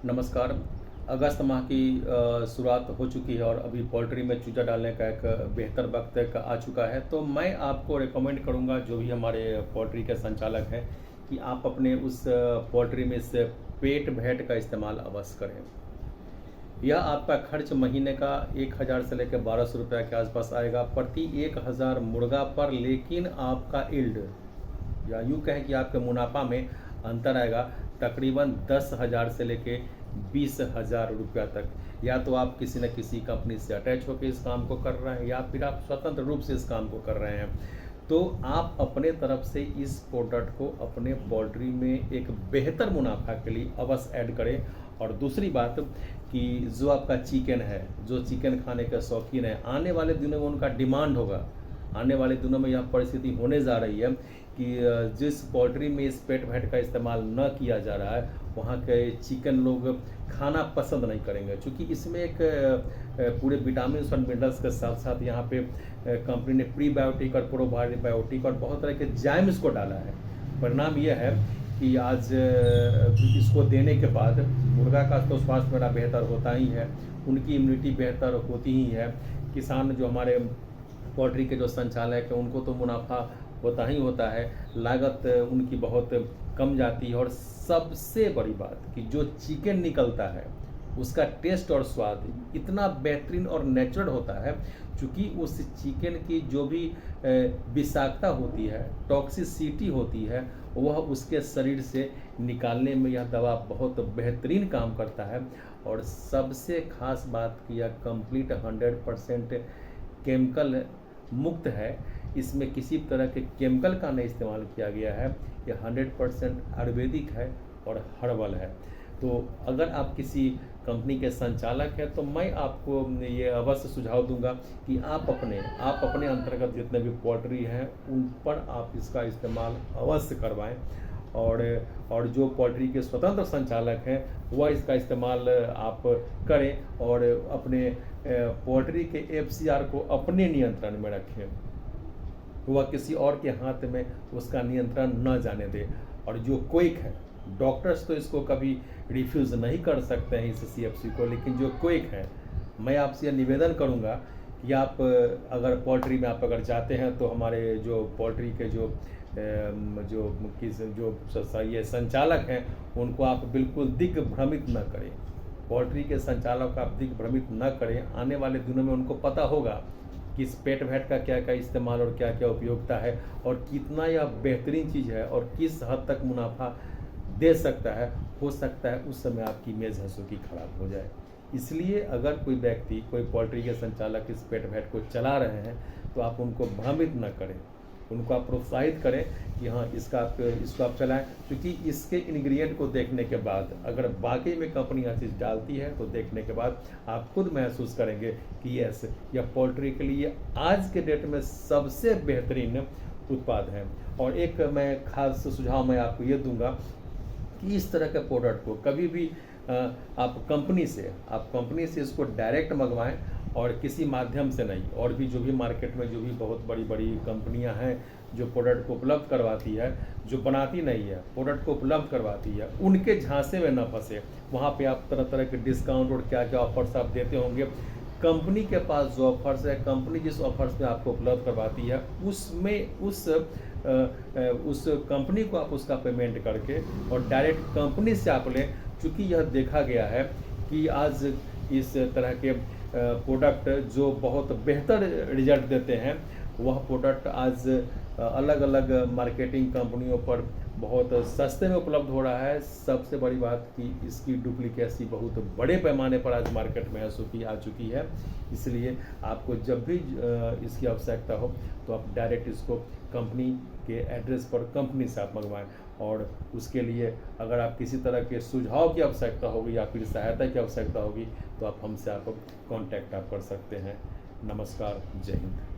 नमस्कार। अगस्त माह की शुरुआत हो चुकी है और अभी पोल्ट्री में चूजा डालने का एक बेहतर वक्त एक आ चुका है। तो मैं आपको रिकमेंड करूंगा, जो भी हमारे पोल्ट्री के संचालक हैं, कि आप अपने उस पोल्ट्री में इस पेट भैट का इस्तेमाल अवश्य करें। यह आपका खर्च महीने का 1000 से लेकर 1200 रुपये के आसपास आएगा प्रति 1000 मुर्गा पर, लेकिन आपका इल्ड या यूँ कहें कि आपके मुनाफा में अंतर आएगा तकरीबन 10,000 से लेके 20,000 रुपया तक। या तो आप किसी न किसी कंपनी से अटैच होकर इस काम को कर रहे हैं या फिर आप स्वतंत्र रूप से इस काम को कर रहे हैं। तो आप अपने तरफ से इस प्रोडक्ट को अपने पोल्ट्री में एक बेहतर मुनाफा के लिए अवश्य ऐड करें। और दूसरी बात कि जो आपका चिकन है, जो चिकन खाने के शौकीन है, आने वाले दिनों में उनका डिमांड होगा। आने वाले दिनों में यह परिस्थिति होने जा रही है कि जिस पोल्ट्री में इस पेट भैट का इस्तेमाल न किया जा रहा है, वहाँ के चिकन लोग खाना पसंद नहीं करेंगे, क्योंकि इसमें एक पूरे विटामिन और मिनरल्स के साथ साथ यहाँ पे कंपनी ने प्रीबायोटिक और प्रोबायोटिक और बहुत तरह के जाइम्स को डाला है। परिणाम यह है कि आज इसको देने के बाद मुर्गा का तो स्वास्थ्य मेरा बेहतर होता ही है, उनकी इम्यूनिटी बेहतर होती ही है। किसान जो हमारे पोल्ट्री के जो संचालक हैं, उनको तो मुनाफा होता ही होता है, लागत उनकी बहुत कम जाती है। और सबसे बड़ी बात कि जो चिकन निकलता है उसका टेस्ट और स्वाद इतना बेहतरीन और नेचुरल होता है, क्योंकि उस चिकन की जो भी विषाक्तता होती है, टॉक्सिसिटी होती है, वह उसके शरीर से निकालने में यह दवा बहुत बेहतरीन काम करता है। और सबसे खास बात कि यह कंप्लीट 100% केमिकल मुक्त है, इसमें किसी तरह के केमिकल का नहीं इस्तेमाल किया गया है। यह 100% आयुर्वेदिक है और हर्बल है। तो अगर आप किसी कंपनी के संचालक हैं तो मैं आपको ये अवश्य सुझाव दूंगा कि आप अपने अंतर्गत जितने भी पोल्ट्री हैं उन पर आप इसका इस्तेमाल अवश्य करवाएं। और जो पोल्ट्री के स्वतंत्र संचालक हैं वह इसका इस्तेमाल आप करें और अपने पोल्ट्री के FCR को अपने नियंत्रण में रखें, वह किसी और के हाथ में उसका नियंत्रण न जाने दे। और जो क्विक है, डॉक्टर्स तो इसको कभी रिफ्यूज़ नहीं कर सकते हैं इस CFC को, लेकिन जो क्विक है, मैं आपसे निवेदन करूंगा कि आप अगर पोल्ट्री में आप अगर जाते हैं तो हमारे जो पोल्ट्री के जो ये संचालक हैं उनको आप बिल्कुल दिग्भ्रमित न करें। पोल्ट्री के संचालक को आप दिग्भ्रमित न करें। आने वाले दिनों में उनको पता होगा कि इस पेट भैट का क्या क्या इस्तेमाल और क्या क्या उपयोगिता है और कितना यह बेहतरीन चीज़ है और किस हद तक मुनाफा दे सकता है। हो सकता है उस समय आपकी मेज़ हंसों खराब हो जाए। इसलिए अगर कोई व्यक्ति, कोई पोल्ट्री के संचालक इस पेट भैट को चला रहे हैं तो आप उनको भ्रमित न करें, उनको आप प्रोत्साहित करें कि हाँ इसको आप चलाएं। क्योंकि इसके इंग्रेडिएंट को देखने के बाद अगर वाकई में कंपनी यह चीज़ डालती है तो देखने के बाद आप खुद महसूस करेंगे कि यस, यह पोल्ट्री के लिए आज के डेट में सबसे बेहतरीन उत्पाद है। और एक मैं खास सुझाव मैं आपको ये दूंगा कि इस तरह के प्रोडक्ट को कभी भी आप कंपनी से इसको डायरेक्ट मंगवाएं और किसी माध्यम से नहीं। और भी जो भी मार्केट में जो भी बहुत बड़ी बड़ी कंपनियां हैं जो प्रोडक्ट को उपलब्ध करवाती है, जो बनाती नहीं है, प्रोडक्ट को उपलब्ध करवाती है, उनके झांसे में न फंसे। वहाँ पे आप तरह तरह के डिस्काउंट और क्या क्या ऑफर्स आप देते होंगे। कंपनी के पास जो ऑफर्स है, कंपनी जिस ऑफर्स में आपको उपलब्ध करवाती है, उसमें उस कंपनी को आप उसका पेमेंट करके और डायरेक्ट कंपनी से आप लें। क्योंकि यह देखा गया है कि आज इस तरह के प्रोडक्ट जो बहुत बेहतर रिजल्ट देते हैं, वह प्रोडक्ट आज अलग अलग मार्केटिंग कंपनियों पर बहुत सस्ते में उपलब्ध हो रहा है। सबसे बड़ी बात कि इसकी डुप्लीकेसी बहुत बड़े पैमाने पर आज मार्केट में आ चुकी है। इसलिए आपको जब भी इसकी आवश्यकता हो तो आप डायरेक्ट इसको कंपनी के एड्रेस पर कंपनी से आप मंगवाएं। और उसके लिए अगर आप किसी तरह के सुझाव की आवश्यकता होगी या फिर सहायता की आवश्यकता होगी तो आप हमसे कांटेक्ट आप कर सकते हैं। नमस्कार, जय हिंद।